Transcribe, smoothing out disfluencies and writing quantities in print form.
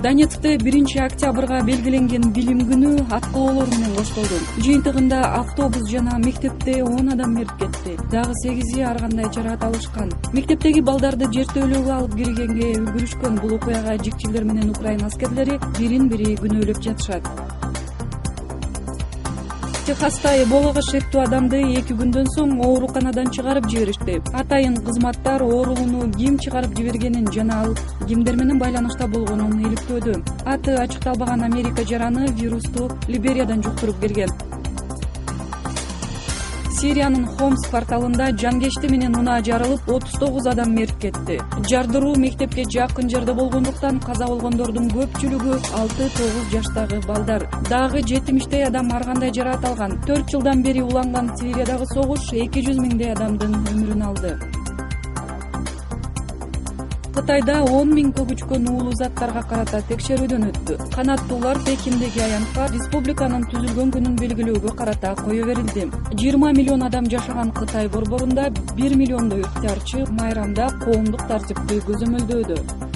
Донецкте 1-октябрга белгиленген билим күнү аткылоолор менен коштолду. Жыйынтыгында автобус жана мектепте 10 адам мерип кетти. Дагы 8 ар кандай жаракат алышкан. Мектептеги балдарды жертөөлөөгө алып киргенге үлгүрүшкөн бул окуяга жикчилер менен Украина аскерлери бирин-бири күнөөлөп жатышат. Техаста Эболага шектүү адамды 2 күндөн соң ооруканадан чыгарып жиберишти. Атайын кызматтар оорулууну ким чыгарып жибергенин жана ал кимдер менен байланышта болгонун иликтөөдө. Аты ачыкталбаган Америка жараны вирусту Либериядан жуктуруп келген. Сириянын Хомс кварталында жангечти менен унаа жарылып, 39 адам мерип кетти. Жардыруу мектепке жакын жерде болгондуктан каза болгондордун көпчүлүгү 6-9 жаштагы балдар. Дагы 70 адам ар кандай жаракат алган. 4 жылдан бери уланган Сириядагы согуш 200 миңдей адамдын өмүрүн алды. Кытайда 10 000 көгүчкөн уулуу заттарга карата текшерүүдөн өттү. Канаттуулар Пекиндеги аянтка республиканын түзүлгөн күнүн белгилөөгө карата кое берилди. 20 миллион адам жашаган Кытай борборунда 1 миллиондой ыктыярчы майрамда коомдук тартипти көзөмөлдөөдө.